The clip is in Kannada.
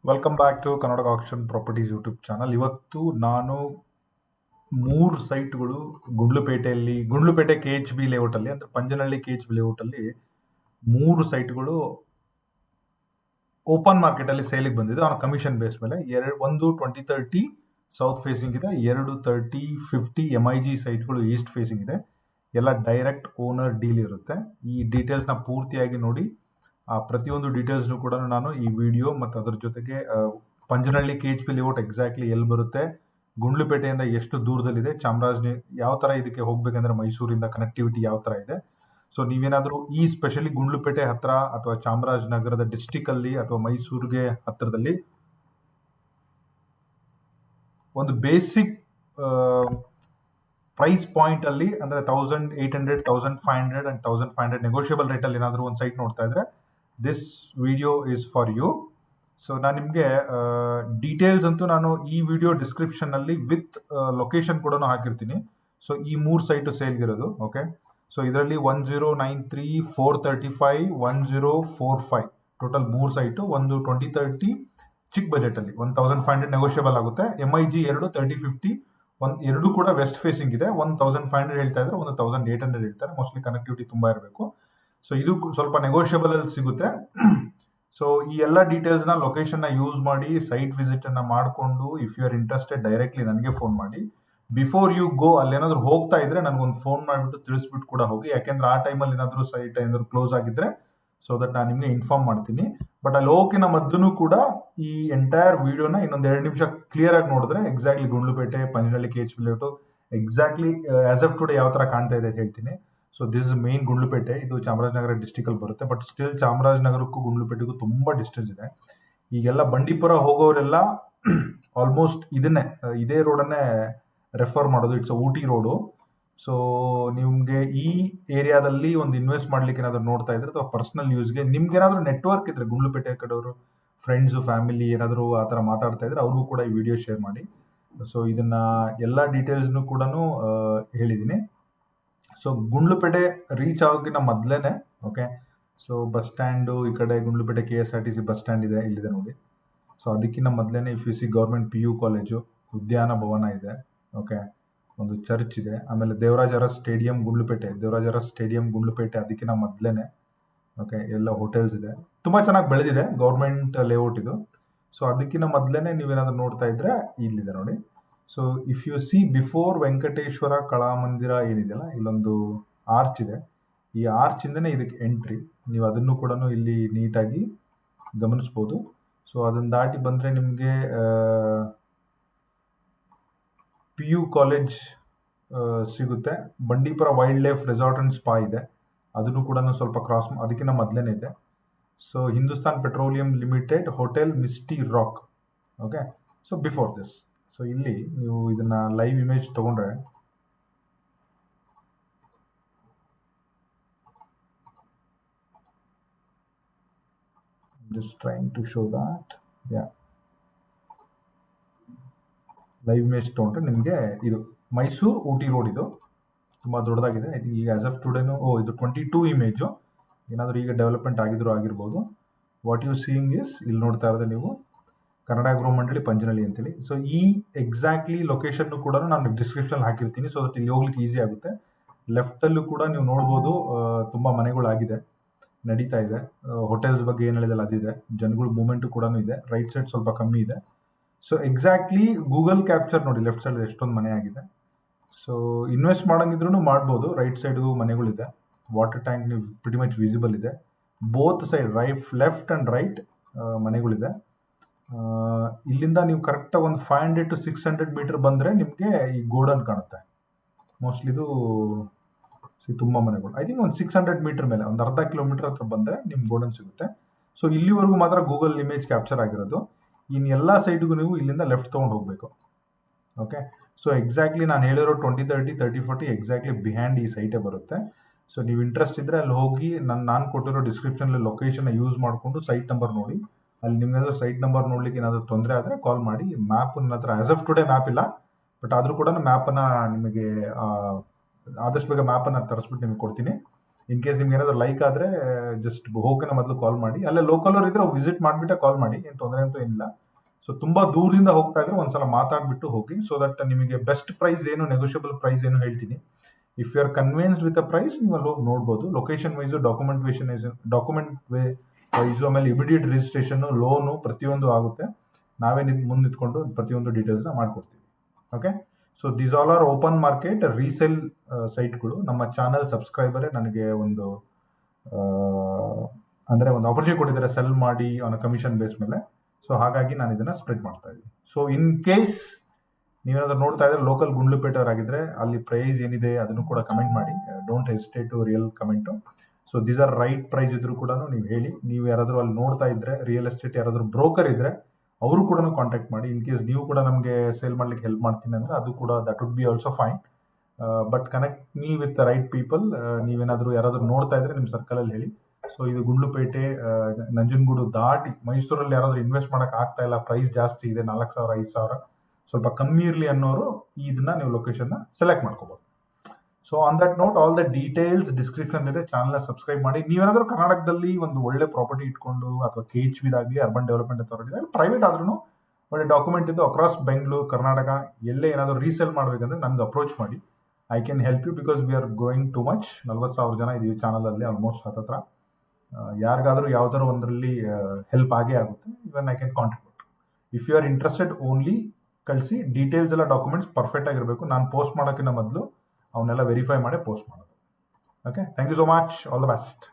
Welcome back to Karnataka auction properties YouTube channel. ಇವತ್ತು ನಾನು 3 ಸೈಟ್ಗಳು ಗುಂಡ್ಲುಪೇಟೆ KHB ಲೇಔಟಲ್ಲಿ, ಅಂದರೆ ಪಂಜನಹಳ್ಳಿ KHB ಲೇಔಟಲ್ಲಿ 3 ಸೈಟ್ಗಳು ಓಪನ್ ಮಾರ್ಕೆಟಲ್ಲಿ ಸೇಲಿಗೆ ಬಂದಿದೆ ಆನ್ ಕಮಿಷನ್ ಬೇಸ್ ಮೇಲೆ. ಒಂದು 2030 ಸೌತ್ ಫೇಸಿಂಗ್ ಇದೆ, 2 3050 MIG ಸೈಟ್ಗಳು ಈಸ್ಟ್ ಫೇಸಿಂಗ್ ಇದೆ. ಎಲ್ಲ ಡೈರೆಕ್ಟ್ ಓನರ್ ಡೀಲ್ ಇರುತ್ತೆ. ಈ ಡೀಟೇಲ್ಸ್ನ ಪೂರ್ತಿಯಾಗಿ ನೋಡಿ. ಪ್ರತಿಯೊಂದು ಡೀಟೇಲ್ಸ್ನು ಕೂಡ ನಾನು ಈ ವಿಡಿಯೋ ಮತ್ತು ಅದರ ಜೊತೆಗೆ ಪಂಜನಹಳ್ಳಿ KHB ಲೇಔಟ್ ಎಕ್ಸಾಕ್ಟ್ಲಿ ಎಲ್ಲಿ ಬರುತ್ತೆ, ಗುಂಡ್ಲುಪೇಟೆಯಿಂದ ಎಷ್ಟು ದೂರದಲ್ಲಿದೆ, ಯಾವ ಥರ ಇದಕ್ಕೆ ಹೋಗ್ಬೇಕಂದ್ರೆ ಮೈಸೂರಿಂದ ಕನೆಕ್ಟಿವಿಟಿ ಯಾವ ಥರ ಇದೆ. ಸೊ ನೀವೇನಾದರೂ ಈ ಸ್ಪೆಷಲಿ ಗುಂಡ್ಲುಪೇಟೆ ಹತ್ರ ಅಥವಾ ಚಾಮರಾಜನಗರದ ಡಿಸ್ಟಿಕಲ್ಲಿ ಅಥವಾ ಮೈಸೂರಿಗೆ ಹತ್ತಿರದಲ್ಲಿ ಒಂದು ಬೇಸಿಕ್ ಪ್ರೈಸ್ ಪಾಯಿಂಟ್ ಅಲ್ಲಿ ಅಂದರೆ 1800, 1500 and 1500 ನೆಗೋಷಿಯಬಲ್ ರೇಟಲ್ಲಿ ಏನಾದರೂ ಒಂದು ಸೈಟ್ ನೋಡ್ತಾ ಇದ್ರೆ this video is for you. So ನಾನು ನಿಮಗೆ ಡೀಟೇಲ್ಸ್ ಅಂತೂ ನಾನು ಈ ವಿಡಿಯೋ ಡಿಸ್ಕ್ರಿಪ್ಷನ್ನಲ್ಲಿ ವಿತ್ ಲೊಕೇಶನ್ ಕೂಡ ಹಾಕಿರ್ತೀನಿ. ಸೊ ಈ 3 ಸೈಟು ಸೇಲ್ಗಿರೋದು. ಓಕೆ, ಸೊ ಇದರಲ್ಲಿ 1093, 435, 1045 ಟೋಟಲ್ 3 ಸೈಟು. ಒಂದು 2030 ಚಿಕ್ಕ ಬಜೆಟಲ್ಲಿ 1500 ನೆಗೋಷಿಯಬಲ್ ಆಗುತ್ತೆ. MIG 2 3050 ಎರಡು ಕೂಡ ವೆಸ್ಟ್ ಫೇಸಿಂಗ್ ಇದೆ. 1500 ಹೇಳ್ತಾ ಇದ್ರೆ 1800 ಹೇಳ್ತಾರೆ. ಮೋಸ್ಟ್ಲಿ ಕನೆಕ್ಟಿವಿಟಿ ತುಂಬ ಇರಬೇಕು. ಸೊ ಇದು ಸ್ವಲ್ಪ ನೆಗೋಷಿಯಬಲ್ ಅಲ್ಲಿ ಸಿಗುತ್ತೆ. ಸೊ ಈ ಎಲ್ಲ ಡೀಟೇಲ್ಸ್ನ ಲೊಕೇಶನ್ನ ಯೂಸ್ ಮಾಡಿ ಸೈಟ್ ವಿಸಿಟನ್ನು ಮಾಡಿಕೊಂಡು if you are interested directly ನನಗೆ ಫೋನ್ ಮಾಡಿ. ಬಿಫೋರ್ ಯು ಗೋ ಅಲ್ಲೇನಾದರೂ ಹೋಗ್ತಾ ಇದ್ರೆ ನನಗೊಂದು ಫೋನ್ ಮಾಡಿಬಿಟ್ಟು ತಿಳಿಸ್ಬಿಟ್ಟು ಕೂಡ ಹೋಗಿ. ಯಾಕೆಂದ್ರೆ ಆ ಟೈಮಲ್ಲಿ ಏನಾದರೂ ಸೈಟ್ ಏನಾದರೂ ಕ್ಲೋಸ್ ಆಗಿದ್ರೆ ಸೊ ದಟ್ ನಾನು ನಿಮಗೆ ಇನ್ಫಾರ್ಮ್ ಮಾಡ್ತೀನಿ. ಬಟ್ ಅಲ್ಲಿ ಹೋಗಿನ ಮದ್ದೂ ಕೂಡ ಈ ಎಂಟೈರ್ ವಿಡಿಯೋನ ಇನ್ನೊಂದು 2 ನಿಮಿಷ ಕ್ಲಿಯರ್ ಆಗಿ ನೋಡಿದ್ರೆ exactly Gundlupete Panjanahalli KHB layout exactly as of today ಯಾವ ಥರ ಕಾಣ್ತಾ ಇದೆ ಅಂತ ಹೇಳ್ತೀನಿ. So this is main Gundlupete. ಇದು ಚಾಮರಾಜನಗರ ಡಿಸ್ಟಿಕಲ್ಲಿ ಬರುತ್ತೆ. ಬಟ್ ಸ್ಟಿಲ್ ಚಾಮರಾಜನಗರಕ್ಕೂ ಗುಂಡ್ಲುಪೇಟೆಗೂ ತುಂಬ ಡಿಸ್ಟೆನ್ಸ್ ಇದೆ. ಈಗೆಲ್ಲ ಬಂಡೀಪುರ ಹೋಗೋರೆಲ್ಲ ಆಲ್ಮೋಸ್ಟ್ ಇದೇ ರೋಡನ್ನೇ ರೆಫರ್ ಮಾಡೋದು. It's Ooty road. ಸೊ ನಿಮಗೆ ಈ ಏರಿಯಾದಲ್ಲಿ ಒಂದು ಇನ್ವೆಸ್ಟ್ ಮಾಡ್ಲಿಕ್ಕೆ ಏನಾದರೂ ನೋಡ್ತಾ ಇದ್ರೆ ಅಥವಾ ಪರ್ಸನಲ್ ಯೂಸ್ಗೆ ನಿಮ್ಗೆ ಏನಾದರೂ ನೆಟ್ವರ್ಕ್ ಇದ್ರೆ ಗುಂಡ್ಲುಪೇಟೆ ಕಡೆಯವರು ಫ್ರೆಂಡ್ಸು ಫ್ಯಾಮಿಲಿ ಏನಾದರೂ ಆ ಥರ ಮಾತಾಡ್ತಾ ಇದ್ರೆ ಅವ್ರಿಗೂ ಕೂಡ ಈ ವಿಡಿಯೋ ಶೇರ್ ಮಾಡಿ. ಸೊ ಇದನ್ನ ಎಲ್ಲ ಡೀಟೇಲ್ಸ್ನು ಕೂಡ ಹೇಳಿದ್ದೀನಿ. ಸೊ ಗುಂಡ್ಲುಪೇಟೆ ರೀಚ್ ಆಗೋಕ್ಕಿಂತ ಮೊದಲೇನೆ, ಓಕೆ, ಸೊ ಬಸ್ ಸ್ಟ್ಯಾಂಡು ಈ ಕಡೆ ಗುಂಡ್ಲುಪೇಟೆ KSRTC ಬಸ್ ಸ್ಟ್ಯಾಂಡ್ ಇಲ್ಲಿದೆ ನೋಡಿ. ಸೊ ಅದಕ್ಕಿಂತ ಮೊದಲೇನೆ if you see government PU college, ಉದ್ಯಾನ ಭವನ ಇದೆ, ಓಕೆ, ಒಂದು ಚರ್ಚ್ ಇದೆ, ಆಮೇಲೆ ದೇವರಾಜ ಅರಸ್ ಸ್ಟೇಡಿಯಂ ಗುಂಡ್ಲುಪೇಟೆ ಅದಕ್ಕಿಂತ ಮೊದಲೇನೆ, ಓಕೆ, ಎಲ್ಲ ಹೋಟೆಲ್ಸ್ ಇದೆ. ತುಂಬ ಚೆನ್ನಾಗಿ ಬೆಳೆದಿದೆ, ಗೌರ್ಮೆಂಟ್ ಲೇಔಟ್ ಇದು. ಸೊ ಅದಕ್ಕಿಂತ ಮೊದಲೇನೆ ನೀವೇನಾದರೂ ನೋಡ್ತಾ ಇದ್ರೆ ಇಲ್ಲಿದೆ ನೋಡಿ. So if you see before Venkateshwara Kalamandira ಏನಿದೆಯಲ್ಲ, ಇಲ್ಲೊಂದು ಆರ್ಚ್ ಇದೆ. ಈ ಆರ್ಚಿಂದನೇ ಇದಕ್ಕೆ ಎಂಟ್ರಿ. ನೀವು ಅದನ್ನು ಕೂಡ ಇಲ್ಲಿ ನೀಟಾಗಿ ಗಮನಿಸ್ಬೋದು. ಸೊ ಅದನ್ನು ದಾಟಿ ಬಂದರೆ ನಿಮಗೆ PU ಕಾಲೇಜ್ ಸಿಗುತ್ತೆ. Bandipur wild life resort and spa ಇದೆ, ಅದನ್ನು ಕೂಡ ಸ್ವಲ್ಪ ಕ್ರಾಸ್ ಅದಕ್ಕಿಂತ ಮೊದಲೇನೆ ಇದೆ. So Hindustan petroleum limited hotel Misty rock, okay. So before this, so ಇಲ್ಲಿ ನೀವು ಇದನ್ನ ಲೈವ್ ಇಮೇಜ್ ತಗೊಂಡ್ರೆ just trying to show that, yeah, live image ತಗೊಂಡ್ರೆ ನಿಮಗೆ ಇದು ಮೈಸೂರು ಊಟಿ ರೋಡ್. ಇದು ತುಂಬ ದೊಡ್ಡದಾಗಿದೆ. ಐ ಥಿಂಕ್ ಈಗ ಆಸ್ ಆಫ್ ಟುಡೇನು ಇದು 22 ಇಮೇಜು. ಏನಾದರೂ ಈಗ ಡೆವಲಪ್ಮೆಂಟ್ ಆಗಿರ್ಬೋದು. ವಾಟ್ ಯು ಸೀಯಿಂಗ್ ಇಸ್, ಇಲ್ಲಿ ನೋಡ್ತಾ ಇರೋದು ನೀವು ಕನ್ನಡ ಗೃಹ ಮಂಡಳಿ ಪಂಜನಹಳ್ಳಿ ಅಂತೇಳಿ. ಸೊ ಈ ಎಕ್ಸಾಕ್ಟ್ಲಿ ಲೊಕೇಶನ್ನು ಕೂಡ ನಾನು ಡಿಸ್ಕ್ರಿಪ್ಷನ್ ಹಾಕಿರ್ತೀನಿ. ಸೊ ದಟ್ ಇಲ್ಲಿ ಹೋಗ್ಲಿಕ್ಕೆ ಈಸಿ ಆಗುತ್ತೆ. ಲೆಫ್ಟಲ್ಲೂ ಕೂಡ ನೀವು ನೋಡ್ಬೋದು, ತುಂಬ ಮನೆಗಳಾಗಿದೆ, ನಡೀತಾ ಇದೆ. ಹೋಟೆಲ್ಸ್ ಬಗ್ಗೆ ಏನು ಹೇಳಿದಲ್ಲ ಅದಿದೆ. ಜನಗಳ ಮೂವ್ಮೆಂಟು ಕೂಡ ಇದೆ. ರೈಟ್ ಸೈಡ್ ಸ್ವಲ್ಪ ಕಮ್ಮಿ ಇದೆ. ಸೊ ಎಕ್ಸಾಕ್ಟ್ಲಿ ಗೂಗಲ್ ಕ್ಯಾಪ್ಚರ್ ನೋಡಿ, ಲೆಫ್ಟ್ ಸೈಡ್ ಎಷ್ಟೊಂದು ಮನೆ ಆಗಿದೆ. ಸೊ ಇನ್ವೆಸ್ಟ್ ಮಾಡೋಂಗಿದ್ರೂ ಮಾಡ್ಬೋದು. ರೈಟ್ ಸೈಡ್ಗೂ ಮನೆಗಳಿದೆ. ವಾಟರ್ ಟ್ಯಾಂಕ್ ನೀವು ಪ್ರಿಟಿ ಮಚ್ ವಿಸಿಬಲ್ ಇದೆ. Both side left and right ಮನೆಗಳಿದೆ. ಇಲ್ಲಿಂದ ನೀವು ಕರೆಕ್ಟಾಗಿ ಒಂದು 500 to 600 ಮೀಟರ್ ಬಂದರೆ ನಿಮಗೆ ಈ ಗೋಡನ್ ಕಾಣುತ್ತೆ. ಮೋಸ್ಟ್ಲಿ ಇದು ತುಂಬ ಮನೆಗಳು. ಐ ಥಿಂಕ್ ಒಂದು 600 ಮೀಟರ್ ಮೇಲೆ, ಒಂದು ಅರ್ಧ ಕಿಲೋಮೀಟರ್ ಹತ್ರ ಬಂದರೆ ನಿಮ್ಗೆ ಗೋಡನ್ ಸಿಗುತ್ತೆ. ಸೊ ಇಲ್ಲಿವರೆಗೂ ಮಾತ್ರ ಗೂಗಲ್ ಇಮೇಜ್ ಕ್ಯಾಪ್ಚರ್ ಆಗಿರೋದು. ಇನ್ನು ಎಲ್ಲ ಸೈಡ್ಗೂ ನೀವು ಇಲ್ಲಿಂದ ಲೆಫ್ಟ್ ತೊಗೊಂಡು ಹೋಗಬೇಕು, ಓಕೆ. ಸೊ ಎಕ್ಸಾಕ್ಟ್ಲಿ ನಾನು ಹೇಳಿರೋ 2030, 3040 ಎಕ್ಸಾಕ್ಟ್ಲಿ ಬಿಹ್ಯಾಂಡ್ ಈ ಸೈಟೇ ಬರುತ್ತೆ. ಸೊ ನೀವು ಇಂಟ್ರೆಸ್ಟ್ ಇದ್ದರೆ ಅಲ್ಲಿ ಹೋಗಿ ನಾನು ಕೊಟ್ಟಿರೋ ಡಿಸ್ಕ್ರಿಪ್ಷನಲ್ಲಿ ಲೊಕೇಶನ್ನ ಯೂಸ್ ಮಾಡಿಕೊಂಡು ಸೈಟ್ ನಂಬರ್ ನೋಡಿ. ಅಲ್ಲಿ ನಿಮ್ಗೆ ಸೈಟ್ ನಂಬರ್ ನೋಡ್ಲಿಕ್ಕೆ ಏನಾದರೂ ತೊಂದರೆ ಆದರೆ ಕಾಲ್ ಮಾಡಿ. ಮ್ಯಾಪ್ ನನ್ನ ಹತ್ರ ಆಸ್ ಆಫ್ ಟುಡೇ ಮ್ಯಾಪ್ ಇಲ್ಲ, ಬಟ್ ಆದರೂ ಕೂಡ ಮ್ಯಾಪನ್ನು ನಿಮಗೆ ಆದಷ್ಟು ಬೇಗ ಮ್ಯಾಪನ್ನು ತರಿಸ್ಬಿಟ್ಟು ನಿಮಗೆ ಕೊಡ್ತೀನಿ. ಇನ್ ಕೇಸ್ ನಿಮ್ಗೆ ಏನಾದರೂ ಲೈಕ್ ಆದರೆ ಜಸ್ಟ್ ಹೋಗೋಕೆ ಮೊದಲು ಕಾಲ್ ಮಾಡಿ. ಅಲ್ಲೇ ಲೋಕಲ್ ಅವ್ರು ಇದ್ರೆ ವಿಸಿಟ್ ಮಾಡಿಬಿಟ್ಟೆ ಕಾಲ್ ಮಾಡಿ, ಏನು ತೊಂದರೆ ಅಂತೂ ಏನಿಲ್ಲ. ಸೊ ತುಂಬ ದೂರದಿಂದ ಹೋಗ್ತಾ ಇದ್ರೆ ಒಂದ್ಸಲ ಮಾತಾಡ್ಬಿಟ್ಟು ಹೋಗಿ, ಸೊ ದಟ್ ನಿಮಗೆ ಬೆಸ್ಟ್ ಪ್ರೈಸ್ ಏನು, ನೆಗೋಷಿಯಬಲ್ ಪ್ರೈಸ್ ಏನು ಹೇಳ್ತೀನಿ. If you are convinced with a price, ನೀವು ಅಲ್ಲಿ ಹೋಗಿ ನೋಡ್ಬೋದು. ಲೊಕೇಶನ್ ವೈಸು, ಡಾಕ್ಯುಮೆಂಟ್ ವೈಸು, ಆಮೇಲೆ ಇಮಿಡಿಯೇಟ್ ರಿಜಿಸ್ಟ್ರೇಷನ್, ಲೋನು ಪ್ರತಿಯೊಂದು ಆಗುತ್ತೆ. ನಾವೇ ಮುಂದೆ ನಿಂತ್ಕೊಂಡು ಪ್ರತಿಯೊಂದು ಡೀಟೇಲ್ಸ್ನ ಮಾಡ್ಕೊಡ್ತೀವಿ. Okay, so these all are open market resale ಸೈಟ್ಗಳು. ನಮ್ಮ ಚಾನಲ್ ಸಬ್ಸ್ಕ್ರೈಬರೇ ನನಗೆ ಒಂದು ಅಂದರೆ ಒಂದು ಆಪರ್ಚುನಿಟಿ ಕೊಟ್ಟಿದ್ದಾರೆ ಸೆಲ್ ಮಾಡಿ ಆನ್ ಕಮಿಷನ್ ಬೇಸ್ ಮೇಲೆ. ಸೊ ಹಾಗಾಗಿ ನಾನು ಇದನ್ನು ಸ್ಪ್ರೆಡ್ ಮಾಡ್ತಾ ಇದ್ದೀನಿ. ಸೊ ಇನ್ ಕೇಸ್ ನೀವೇನಾದ್ರೂ ನೋಡ್ತಾ ಇದ್ರೆ ಲೋಕಲ್ ಗುಂಡ್ಲುಪೇಟೆಯವರಾಗಿದ್ದರೆ ಅಲ್ಲಿ ಪ್ರೈಸ್ ಏನಿದೆ ಅದನ್ನು ಕೂಡ ಕಮೆಂಟ್ ಮಾಡಿ. Don't hesitate to real comment. So these are right price ಇದ್ರೂ ಕೂಡ ನೀವು ಹೇಳಿ. ನೀವು ಯಾರಾದರೂ ಅಲ್ಲಿ ನೋಡ್ತಾ ಇದ್ದರೆ ರಿಯಲ್ ಎಸ್ಟೇಟ್ ಯಾರಾದರೂ ಬ್ರೋಕರ್ ಇದ್ದರೆ ಅವರು ಕೂಡ ಕಾಂಟ್ಯಾಕ್ಟ್ ಮಾಡಿ. ಇನ್ ಕೇಸ್ ನೀವು ಕೂಡ ನಮಗೆ ಸೇಲ್ ಮಾಡ್ಲಿಕ್ಕೆ ಹೆಲ್ಪ್ ಮಾಡ್ತೀನಿ ಅಂದರೆ ಅದು ಕೂಡ that would be also fine. But connect me with the right people. ನೀವೇನಾದರೂ ಯಾರಾದರೂ ನೋಡ್ತಾ ಇದ್ರೆ ನಿಮ್ಮ ಸರ್ಕಲಲ್ಲಿ ಹೇಳಿ. ಸೊ ಇದು ಗುಂಡ್ಲುಪೇಟೆ, ನಂಜನಗೂಡು ದಾಟಿ ಮೈಸೂರಲ್ಲಿ ಯಾರಾದರೂ ಇನ್ವೆಸ್ಟ್ ಮಾಡೋಕೆ ಆಗ್ತಾ ಇಲ್ಲ, ಪ್ರೈಸ್ ಜಾಸ್ತಿ ಇದೆ, 4,000 5,000, ಸ್ವಲ್ಪ ಕಮ್ಮಿ ಇರಲಿ ಅನ್ನೋರು ಇದನ್ನ ನೀವು ಲೊಕೇಶನ್ನ ಸೆಲೆಕ್ಟ್ ಮಾಡ್ಕೋಬೋದು. So on that note, all the details description ಇದೆ. ಚಾನಲ್ನ ಸಬ್ಸ್ಕ್ರೈಬ್ ಮಾಡಿ. ನೀವೇನಾದರೂ ಕರ್ನಾಟಕದಲ್ಲಿ ಒಂದು ಒಳ್ಳೆ ಪ್ರಾಪರ್ಟಿ ಇಟ್ಕೊಂಡು ಅಥವಾ KHB ದಾಗಲಿ, ಅರ್ಬನ್ ಡೆವಲಪ್ಮೆಂಟ್ ಅಥಾರಿಟಿ ಪ್ರೈವೇಟ್ ಆದ್ರೂ ಒಳ್ಳೆ ಡಾಕ್ಯುಮೆಂಟ್ ಇದ್ದು ಅಕ್ರಾಸ್ ಬೆಂಗಳೂರು, ಕರ್ನಾಟಕ ಎಲ್ಲೇ ಏನಾದರೂ ರೀಸೇಲ್ ಮಾಡಬೇಕಂದ್ರೆ ನನಗೆ ಅಪ್ರೋಚ್ ಮಾಡಿ. I can help you because we are growing too much. 40,000 ಜನ ಇದೀವಿ ಚಾನಲಲ್ಲಿ ಆಲ್ಮೋಸ್ಟ್ ಹತ್ತತ್ರ. ಯಾರಿಗಾದರೂ ಯಾವ್ದಾದ್ರು ಒಂದರಲ್ಲಿ ಹೆಲ್ಪ್ ಆಗೇ ಆಗುತ್ತೆ. Even I can contribute. If you are interested only ಕಳಿಸಿ. ಡೀಟೇಲ್ಸ್ ಎಲ್ಲ ಡಾಕ್ಯುಮೆಂಟ್ಸ್ ಪರ್ಫೆಕ್ಟ್ ಆಗಿರಬೇಕು. ನಾನು ಪೋಸ್ಟ್ ಮಾಡೋಕ್ಕಿಂತ ಮೊದಲು ಅವನ್ನೆಲ್ಲ ವೆರಿಫೈ ಮಾಡಿ ಪೋಸ್ಟ್ ಮಾಡೋದು. Okay, thank you so much. All the best.